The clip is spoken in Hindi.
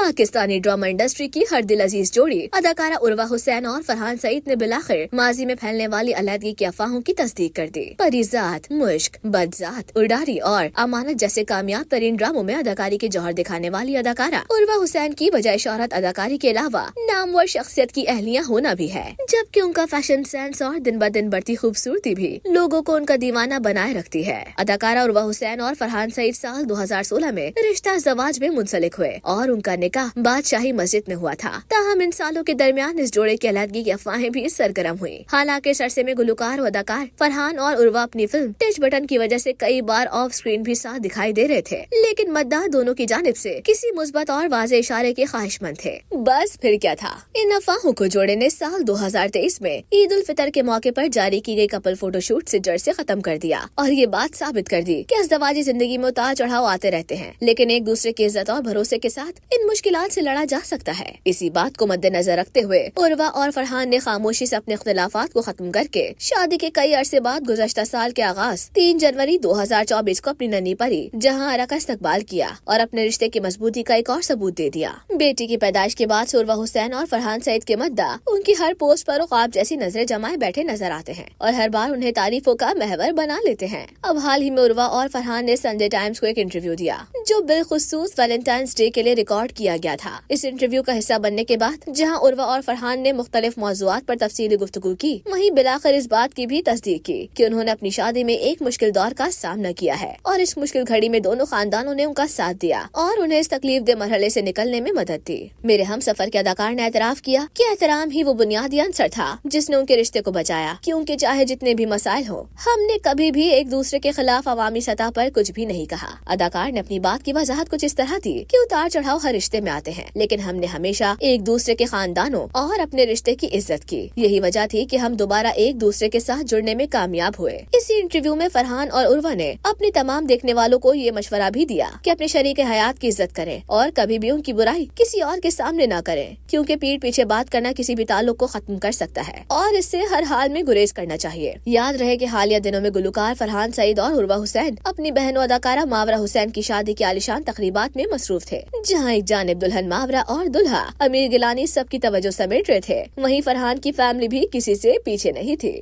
पाकिस्तानी ड्रामा इंडस्ट्री की हर दिल अजीज जोड़ी अदाकारा उर्वा हुसैन और फरहान सईद ने बिलाखिर माजी में फैलने वाली अलहदगी की अफवाहों की तस्दीक कर दी। परिजात, मुश्क, बदजात, उड़ारी और अमानत जैसे कामयाब तरीन ड्रामों में अदाकारी के जौहर दिखाने वाली अदाकारा उर्वा हुसैन की बजाय शोहरत अदाकारी के अलावा नामवर शख्सियत की अहलिया होना भी है, जबकि उनका फैशन सेंस और दिन ब दिन बढ़ती खूबसूरती भी लोगों को उनका दीवाना बनाए रखती है। अदाकारा उर्वा हुसैन और फरहान सईद साल 2016 में रिश्ता ज़वाज में मुंसलिक हुए और उनका निकाह बादशाही मस्जिद में हुआ था। ताहम इन सालों के दरमियान इस जोड़े की अलहदगी की अफवाहें भी सरगर्म हुई। हालांकि इस अरसे में गुलकार व अदाकार फरहान और उर्वा अपनी फिल्म टिच बटन की वजह से कई बार ऑफ स्क्रीन भी साथ दिखाई दे रहे थे, लेकिन मद्दाह दोनों की जानिब से किसी मुस्बत और वाज़े इशारे के ख्वाहिशमंद थे। बस फिर क्या था, इन अफवाहों को जोड़े ने साल 2023 में ईद उल फितर के मौके पर जारी की गई कपल फोटोशूट से जड़ से खत्म कर दिया और ये बात साबित कर दी कि अज़दवाजी जिंदगी में उतार चढ़ाव आते रहते हैं, लेकिन एक दूसरे की इज्जत और भरोसे के साथ इन मुश्किलात से लड़ा जा सकता है। इसी बात को मद्देनजर रखते हुए उर्वा और फरहान ने खामोशी से अपने इख्तिलाफात को खत्म करके शादी के कई अरसे बाद गुज़श्ता साल के आगाज 3 जनवरी 2024 को अपनी नन्ही परी जहां आरा का इस्तकबाल किया और अपने रिश्ते की मजबूती का एक और सबूत दे दिया। बेटी की पैदाइश के बाद से उर्वा हुसैन और फरहान सईद के मद्दा उनकी हर पोस्ट पर ख्वाब जैसी नजरें जमाए बैठे नजर आते हैं और हर बार उन्हें तारीफों का महवर बना लेते हैं। अब हाल ही में उर्वा और फरहान ने संडे टाइम्स को एक इंटरव्यू दिया जो बिलखुसूस वैलेंटाइंस डे के लिए रिकॉर्ड किया गया था। इस इंटरव्यू का हिस्सा बनने के बाद जहां उर्वा और फरहान ने मुख्तलिफ मौज़ूआत पर तफसीली गुफ्तगू की, वहीं बिलाखिर इस बात की भी तस्दीक की कि उन्होंने अपनी शादी में एक मुश्किल दौर का सामना किया है और इस मुश्किल घड़ी में दोनों खानदानों ने उनका साथ दिया और उन्हें इस तकलीफ दे मरहले से निकलने में मदद दी। मेरे हम सफर के अदाकार ने एतराफ किया कि एहतराम ही वो बुनियादी अंसर था जिसने उनके रिश्ते को बचाया, क्योंकि चाहे जितने भी मसाइल हो, हमने कभी भी एक दूसरे के खिलाफ अवामी सतह पर कुछ भी नहीं कहा। अदाकार ने अपनी बात की वजाहत कुछ इस तरह दी कि उतार चढ़ाव हर रिश्ते में आते हैं, लेकिन हमने हमेशा एक दूसरे के खानदानों और अपने रिश्ते की इज्जत की। यही वजह थी कि हम दोबारा एक दूसरे के साथ जुड़ने में कामयाब हुए। इसी इंटरव्यू में फरहान और उर्वा ने अपनी तमाम देखने वालों को ये मशवरा भी दिया कि अपने शरीक हयात की इज्जत करें और कभी भी उनकी बुराई किसी और के सामने न करें, क्योंकि पीठ पीछे बात करना किसी भी ताल्लुक को खत्म कर सकता है और इससे हर हाल में गुरेज करना चाहिए। याद रहे कि हालिया दिनों में गुलकार फरहान सईद और उर्वा हुसैन अपनी बहन अदाकारा मावरा हुसैन की शादी की आलिशान तकरीबात में मसरूफ थे, जहाँ एक जानिब दुल्हन मावरा और दुल्हा अमीर गिलानी सबकी तवज्जो समेट रहे थे, वहीं फरहान की फैमिली भी किसी से पीछे नहीं थी।